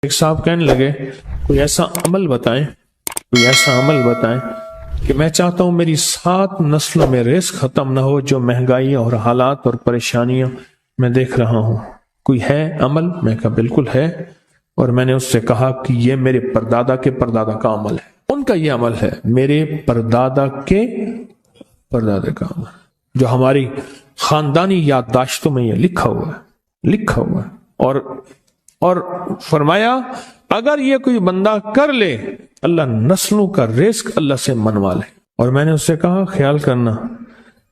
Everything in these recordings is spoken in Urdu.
ایک صاحب کہنے لگے کوئی ایسا عمل بتائیں کہ میں چاہتا ہوں میری 7 نسلوں میں رزق ختم نہ ہو، جو مہنگائی اور حالات اور پریشانیاں میں دیکھ رہا ہوں، کوئی ہے عمل؟ میں کہا بالکل ہے، اور میں نے اس سے کہا کہ یہ میرے پردادا کے پردادا کا عمل ہے، ان کا یہ عمل ہے، میرے پردادا کے پردادا کا عمل، جو ہماری خاندانی یادداشتوں میں یہ لکھا ہوا ہے، اور فرمایا اگر یہ کوئی بندہ کر لے اللہ نسلوں کا رزق اللہ سے منوا لے۔ اور میں نے اس سے کہا خیال کرنا،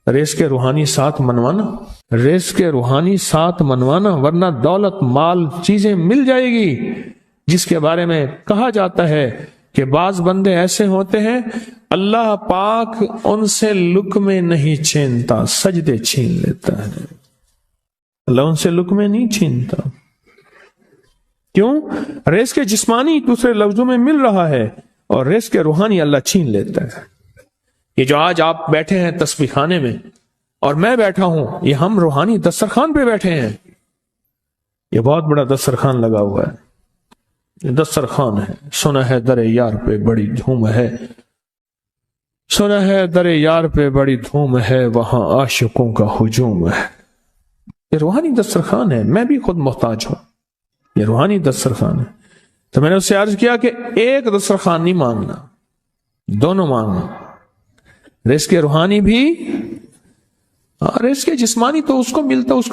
رزق کے روحانی ساتھ منوانا، ورنہ دولت مال چیزیں مل جائے گی، جس کے بارے میں کہا جاتا ہے کہ بعض بندے ایسے ہوتے ہیں اللہ پاک ان سے لقمے نہیں چھینتا، سجدے چھین لیتا ہے، اللہ ان سے لقمے نہیں چھینتا۔ کیوں؟ رزق جسمانی دوسرے لفظوں میں مل رہا ہے، اور رزق روحانی اللہ چھین لیتا ہے۔ یہ جو آج آپ بیٹھے ہیں تسبیح خانے میں اور میں بیٹھا ہوں، یہ ہم روحانی دسترخوان پہ بیٹھے ہیں، یہ بہت بڑا دسترخوان لگا ہوا ہے، یہ دسترخوان ہے۔ سنا ہے در یار پہ بڑی دھوم ہے، سنا ہے در یار پہ بڑی دھوم ہے، وہاں عاشقوں کا ہجوم ہے۔ یہ روحانی دسترخوان ہے، میں بھی خود محتاج ہوں، یہ روحانی دسترخوان ہے۔ تو میں نے اس سے عرض کیا کہ ایک دسترخوان نہیں مانگنا، دونوں مانگنا، رزق روحانی بھی، رزق جسمانی تو اس کو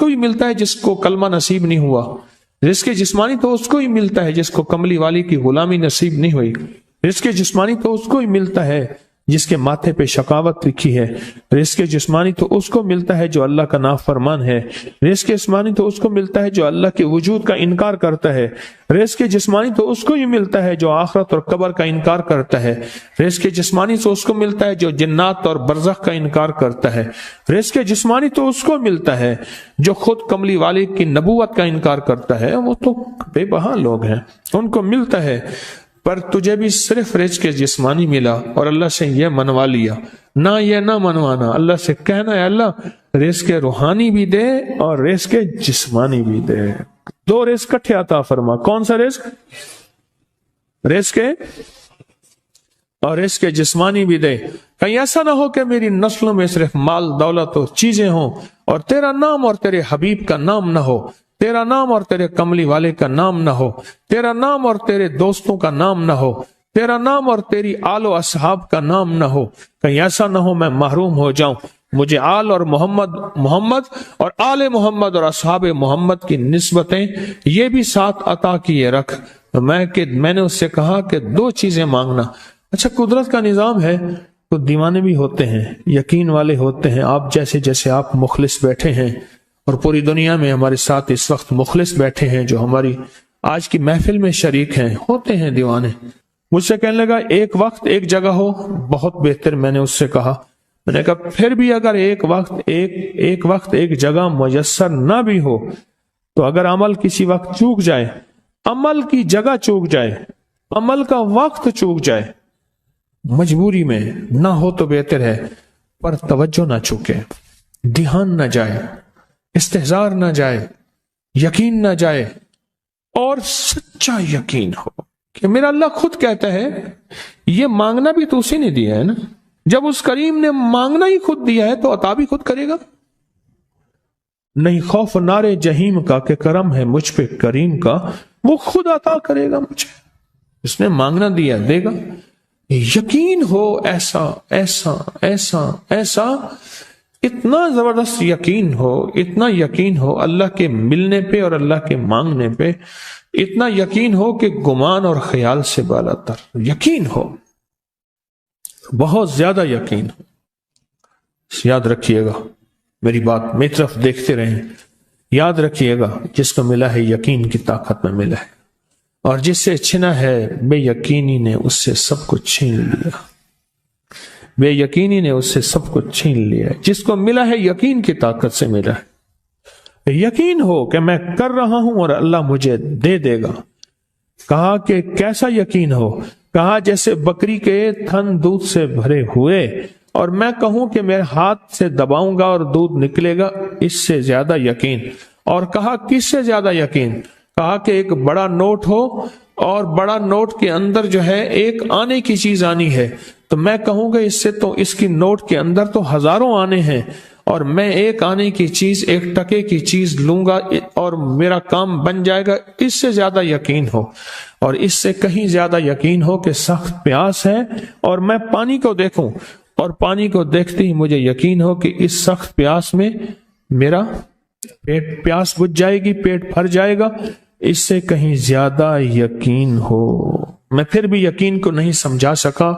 بھی ملتا ہے جس کو کلمہ نصیب نہیں ہوا، رزق جسمانی تو اس کو ہی ملتا ہے جس کو کملی والی کی غلامی نصیب نہیں ہوئی، رزق جسمانی تو اس کو ہی ملتا ہے جس کے ماتھے پہ شقاوت لکھی ہے، رزق جسمانی تو اس کو ملتا ہے جو اللہ کا نافرمان ہے، رزق جسمانی تو اس کو ملتا ہے جو اللہ کے وجود کا انکار کرتا ہے، رزق جسمانی تو اس کو ہی ملتا ہے جو آخرت اور قبر کا انکار کرتا ہے، رزق جسمانی تو اس کو ملتا ہے جو جنات اور برزخ کا انکار کرتا ہے، رزق جسمانی تو اس کو ملتا ہے جو خود کملی والی کی نبوت کا انکار کرتا ہے، وہ تو بے بہا لوگ ہیں، ان کو ملتا ہے۔ پر تجھے بھی صرف رزق جسمانی ملا اور اللہ سے یہ منوا لیا، نہ یہ نہ منوانا، اللہ سے کہنا ہے اللہ رزق روحانی بھی دے اور رزق جسمانی بھی دے، 2 رزق کٹھے عطا فرما۔ کون سا رزق؟ رزق اور رزق جسمانی بھی دے۔ کہیں ایسا نہ ہو کہ میری نسلوں میں صرف مال دولت اور چیزیں ہوں اور تیرا نام اور تیرے حبیب کا نام نہ ہو، تیرا نام اور تیرے کملی والے کا نام نہ ہو، تیرا نام اور تیرے دوستوں کا نام نہ ہو، تیرا نام اور تیری آل و اصحاب کا نام نہ ہو۔ کہیں ایسا نہ ہو میں محروم ہو جاؤں، مجھے آل اور محمد اور آل محمد اور اصحاب محمد کی نسبتیں یہ بھی ساتھ عطا کیے رکھ۔ میں نے اس سے کہا کہ 2 چیزیں مانگنا۔ اچھا قدرت کا نظام ہے تو دیوانے بھی ہوتے ہیں، یقین والے ہوتے ہیں، آپ جیسے آپ مخلص بیٹھے ہیں، اور پوری دنیا میں ہمارے ساتھ اس وقت مخلص بیٹھے ہیں جو ہماری آج کی محفل میں شریک ہیں، ہوتے ہیں دیوانے۔ مجھ سے کہنے لگا ایک وقت ایک جگہ ہو بہت بہتر۔ میں نے اس سے کہا، میں نے کہا پھر بھی اگر ایک وقت ایک جگہ میسر نہ بھی ہو تو اگر عمل کسی وقت چوک جائے، عمل کی جگہ چوک جائے، عمل کا وقت چوک جائے، مجبوری میں نہ ہو تو بہتر ہے، پر توجہ نہ چوکے، دھیان نہ جائے، استحضار نہ جائے، یقین نہ جائے، اور سچا یقین ہو کہ میرا اللہ خود کہتا ہے یہ مانگنا بھی تو اسی نے دیا ہے نا، جب اس کریم نے مانگنا ہی خود دیا ہے تو عطا بھی خود کرے گا۔ نہیں خوف نارے جہیم کا کہ کرم ہے مجھ پہ کریم کا، وہ خود عطا کرے گا مجھے، اس نے مانگنا دیا دے گا۔ یقین ہو ایسا ایسا ایسا ایسا، اتنا زبردست یقین ہو، اتنا یقین ہو اللہ کے ملنے پہ اور اللہ کے مانگنے پہ، اتنا یقین ہو کہ گمان اور خیال سے بالا تر یقین ہو، بہت زیادہ یقین ہو۔ یاد رکھیے گا میری بات، میری طرف دیکھتے رہیں، یاد رکھیے گا جس کو ملا ہے یقین کی طاقت میں ملا ہے، اور جس سے چھنا ہے بے یقینی نے اس سے سب کچھ چھین لیا، بے یقینی نے اس سے سب کچھ چھین لیا ہے۔ جس کو ملا ہے یقین کی طاقت سے ملا ہے، یقین ہو کہ میں کر رہا ہوں اور اللہ مجھے دے دے گا۔ کہا کہ کیسا یقین ہو؟ کہا جیسے بکری کے تھن دودھ سے بھرے ہوئے اور میں کہوں کہ میرے ہاتھ سے دباؤں گا اور دودھ نکلے گا، اس سے زیادہ یقین۔ اور کہا کس سے زیادہ یقین؟ کہا کہ ایک بڑا نوٹ ہو اور بڑا نوٹ کے اندر جو ہے ایک آنے کی چیز آنی ہے، تو میں کہوں گا اس سے تو اس کی نوٹ کے اندر تو ہزاروں آنے ہیں، اور میں ایک آنے کی چیز، ایک ٹکے کی چیز لوں گا اور میرا کام بن جائے گا، اس سے زیادہ یقین ہو، اور اس سے کہیں زیادہ یقین ہو کہ سخت پیاس ہے اور میں پانی کو دیکھوں، اور پانی کو دیکھتے ہی مجھے یقین ہو کہ اس سخت پیاس میں میرا پیاس بجھ جائے گی، پیٹ بھر جائے گا، اس سے کہیں زیادہ یقین ہو۔ میں پھر بھی یقین کو نہیں سمجھا سکا،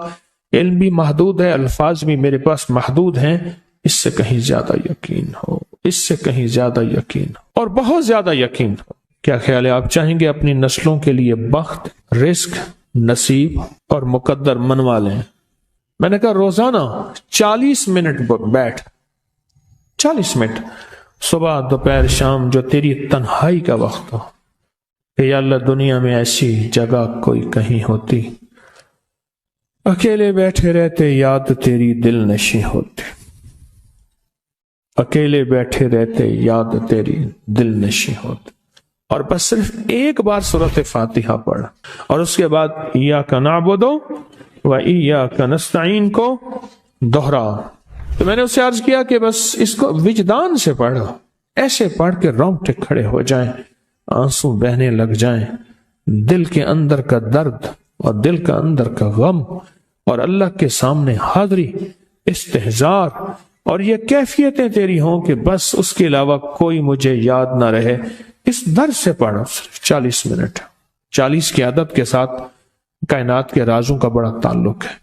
علم بھی محدود ہے، الفاظ بھی میرے پاس محدود ہیں، اس سے کہیں زیادہ یقین ہو، اس سے کہیں زیادہ یقین ہو، اور بہت زیادہ یقین ہو۔ کیا خیال ہے؟ آپ چاہیں گے اپنی نسلوں کے لیے بخت، رزق، نصیب اور مقدر منوا لیں؟ میں نے کہا روزانہ 40 منٹ بیٹھ، 40 منٹ صبح دوپہر شام، جو تیری تنہائی کا وقت ہو، کہ یا اللہ دنیا میں ایسی جگہ کوئی کہیں ہوتی، اکیلے بیٹھے رہتے یاد تیری دل نشیں ہوتی، اکیلے بیٹھے رہتے یاد تیری دل نشیں ہوتی، اور بس صرف ایک بار سورۃ فاتحہ پڑھ، اور اس کے بعد ایاک نعبد و ایاک نستعین کو دوہرا۔ تو میں نے اس سے عرض کیا کہ بس اس کو وجدان سے پڑھو، ایسے پڑھ کے رونگٹے کھڑے ہو جائیں، آنسو بہنے لگ جائیں، دل کے اندر کا درد اور دل کا اندر کا غم اور اللہ کے سامنے حاضری، استحضار، اور یہ کیفیتیں تیری ہوں کہ بس اس کے علاوہ کوئی مجھے یاد نہ رہے۔ اس درد سے پڑھو، صرف 40 منٹ۔ 40 کی عدد کے ساتھ کائنات کے رازوں کا بڑا تعلق ہے۔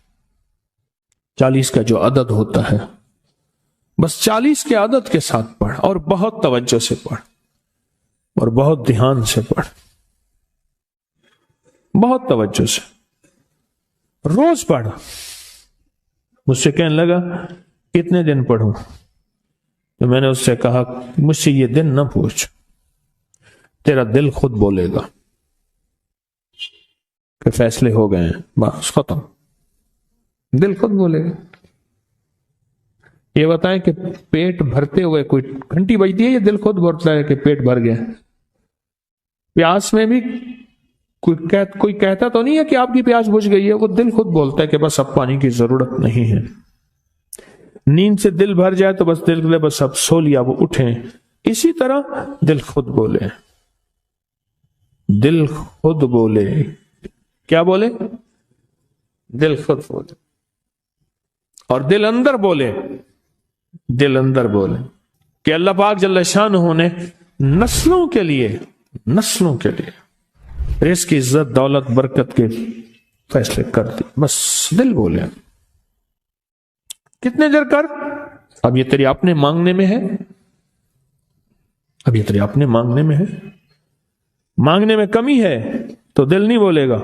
40 کا جو عدد ہوتا ہے، بس 40 کے عدد کے ساتھ پڑھ، اور بہت توجہ سے پڑھ، اور بہت دھیان سے پڑھ، بہت توجہ سے، روز پڑھ۔ مجھ سے کہنے لگا کتنے دن پڑھوں؟ تو میں نے اس سے کہا مجھ سے یہ دن نہ پوچھ، تیرا دل خود بولے گا کہ فیصلے ہو گئے ہیں، بس ختم، دل خود بولے گا۔ یہ بتائیں کہ پیٹ بھرتے ہوئے کوئی گھنٹی بجتی ہے، یہ دل خود بولتا ہے کہ پیٹ بھر گیا۔ پیاس میں بھی کوئی کہتا تو نہیں ہے کہ آپ کی پیاس بجھ گئی ہے، وہ دل خود بولتا ہے کہ بس اب پانی کی ضرورت نہیں ہے۔ نیند سے دل بھر جائے تو بس دل لے بس اب سو لیا، وہ اٹھیں۔ اسی طرح دل خود بولے، دل خود بولے، کیا بولے؟ دل خود بولے، اور دل اندر بولے، دل اندر بولے کہ اللہ پاک جل شانہ نے نسلوں کے لیے رزق، عزت، دولت، برکت کے فیصلے کر دی، بس دل بولے۔ کتنے دیر کر؟ اب یہ تیری اپنے مانگنے میں ہے، اب یہ تیری اپنے مانگنے میں ہے۔ مانگنے میں کمی ہے تو دل نہیں بولے گا،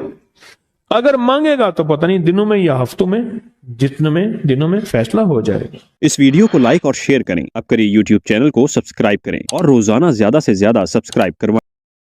اگر مانگے گا تو پتہ نہیں دنوں میں یا ہفتوں میں، جتنے میں دنوں میں فیصلہ ہو جائے گا۔ اس ویڈیو کو لائک اور شیئر کریں، اب کریے یوٹیوب چینل کو سبسکرائب کریں، اور روزانہ زیادہ سے زیادہ سبسکرائب کروائیں۔